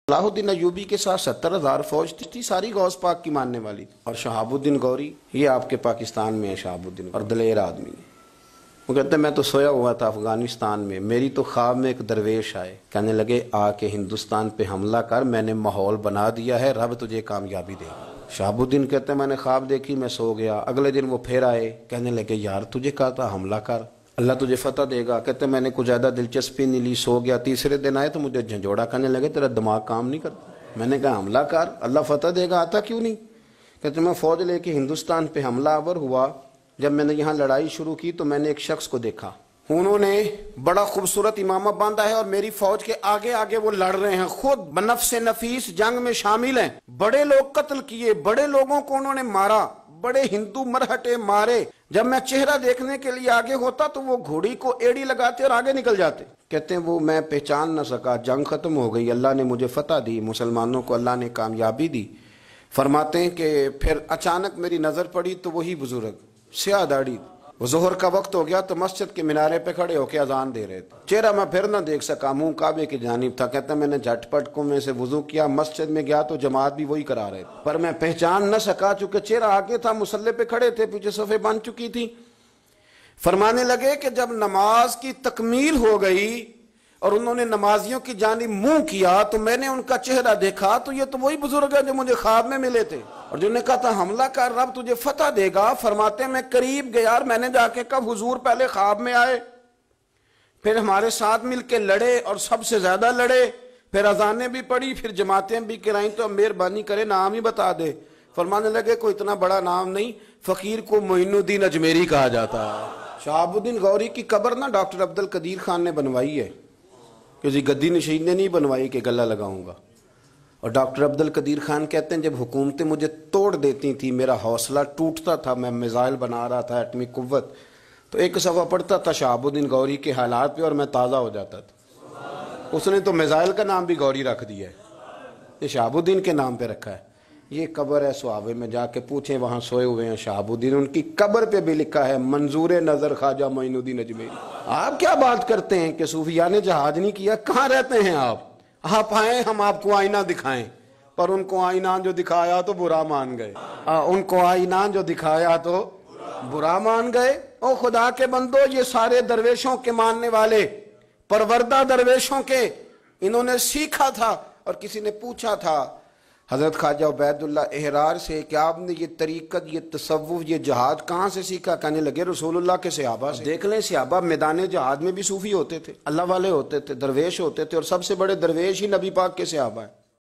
صلاح الدین ایوبی کے ساتھ 70,000 فوج تھی، ساری غوث پاک کی ماننے والی تھی. اور شہاب الدین غوری یہ آپ کے پاکستان میں ہے، شہاب الدین، اور دلیر آدمی ہے. وہ کہتے ہیں میں تو سویا ہوا تھا افغانستان میں، میری تو خواب میں ایک درویش آئے، کہنے لگے آ کے ہندوستان پہ حملہ کر، میں نے ماحول بنا دیا ہے، رب تجھے کامیابی دے گا. شہاب الدین کہتے ہیں میں نے خواب دیکھی، میں سو گیا، اگلے دن وہ پھر آئے، کہنے لگے یار تجھے کہا تھا حملہ کر، اللہ تجھے فتح دے گا. کہتے ہیں میں نے کچھ زیادہ دلچسپی نہیں لی، سو گیا. تیسرے دن آئے تو مجھے جھنجھوڑا، کہنے لگے تیرا دماغ کام نہیں کرتا. میں نے کہا حملہ کر، اللہ فتح دے گا، آتا کیوں نہیں؟ کہتے میں فوج لے کے ہندوستان پہ حملہ آور ہوا. جب میں نے یہاں لڑائی شروع کی تو میں نے ایک شخص کو دیکھا، انہوں نے بڑا خوبصورت امامہ باندھا ہے اور میری فوج کے آگے آگے وہ لڑ رہے ہیں، خود بنفس نفیس جنگ میں شامل ہیں. بڑے لوگ قتل کیے، بڑے لوگوں کو انہوں نے مارا، بڑے ہندو مرہٹے مارے. جب میں چہرہ دیکھنے کے لیے آگے ہوتا تو وہ گھوڑی کو ایڑی لگاتے اور آگے نکل جاتے. کہتے ہیں وہ میں پہچان نہ سکا، جنگ ختم ہو گئی، اللہ نے مجھے فتح دی، مسلمانوں کو اللہ نے کامیابی دی. فرماتے ہیں کہ پھر اچانک میری نظر پڑی تو وہی بزرگ سیاہ داڑھی، وہ ظہر کا وقت ہو گیا تو مسجد کے منارے پہ کھڑے ہو کے اذان دے رہے تھے. چہرہ میں پھر نہ دیکھ سکا، منہ کعبے کی جانب تھا. کہتا میں نے جھٹ پٹ کو میں سے وضو کیا، مسجد میں گیا تو جماعت بھی وہی کرا رہے تھے، پر میں پہچان نہ سکا چونکہ چہرہ آگے تھا، مصلی پہ کھڑے تھے، پیچھے صفیں بن چکی تھی. فرمانے لگے کہ جب نماز کی تکمیل ہو گئی اور انہوں نے نمازیوں کی جانب منہ کیا تو میں نے ان کا چہرہ دیکھا تو یہ تو وہی بزرگ ہے جو مجھے خواب میں ملے تھے اور جنہوں نے کہا تھا حملہ کر، رب تجھے فتح دے گا. فرماتے میں قریب گیا اور میں نے جا کے کہا حضور پہلے خواب میں آئے، پھر ہمارے ساتھ مل کے لڑے اور سب سے زیادہ لڑے، پھر اذانیں بھی پڑھی، پھر جماعتیں بھی کرائیں، تو مہربانی کرے نام ہی بتا دے. فرمانے لگے کوئی اتنا بڑا نام نہیں، فقیر کو معین الدین اجمیری کہا جاتا ہے. شہاب الدین غوری کی قبر نا ڈاکٹر عبد القدیر خان نے بنوائی ہے، کسی گدی نشین نے نہیں بنوائی کہ گلہ لگاؤں گا. اور ڈاکٹر عبد القدیر خان کہتے ہیں جب حکومتیں مجھے توڑ دیتی تھیں، میرا حوصلہ ٹوٹتا تھا، میں میزائل بنا رہا تھا ایٹمی قوت، تو ایک صفحہ پڑھتا تھا شہاب الدین غوری کے حالات پہ اور میں تازہ ہو جاتا تھا. اس نے تو میزائل کا نام بھی غوری رکھ دیا ہے، یہ شہاب الدین کے نام پہ رکھا ہے. یہ قبر ہے سوابے میں، جا کے پوچھیں وہاں سوئے ہوئے ہیں شہاب الدین، ان کی قبر پہ بھی لکھا ہے منظور نظر خواجہ معین الدین اجمیری. آپ کیا بات کرتے ہیں کہ صوفیاء نے جہاد نہیں کیا؟ کہاں رہتے ہیں آپ آئیں ہم آپ کو آئینہ دکھائیں، پر ان کو آئینہ جو دکھایا تو برا مان گئے، ان کو آئینہ جو دکھایا تو برا مان گئے. او خدا کے بندو، یہ سارے درویشوں کے ماننے والے، پروردہ درویشوں کے، انہوں نے سیکھا تھا. اور کسی نے پوچھا تھا حضرت خواجہ عبید اللہ احرار سے کہ آپ نے یہ طریقت، یہ تصوف، یہ جہاد کہاں سے سیکھا؟ کہنے لگے رسول اللہ کے صحابہ سے. دیکھ لیں صحابہ میدان جہاد میں بھی صوفی ہوتے تھے، اللہ والے ہوتے تھے، درویش ہوتے تھے، اور سب سے بڑے درویش ہی نبی پاک کے صحابہ ہیں.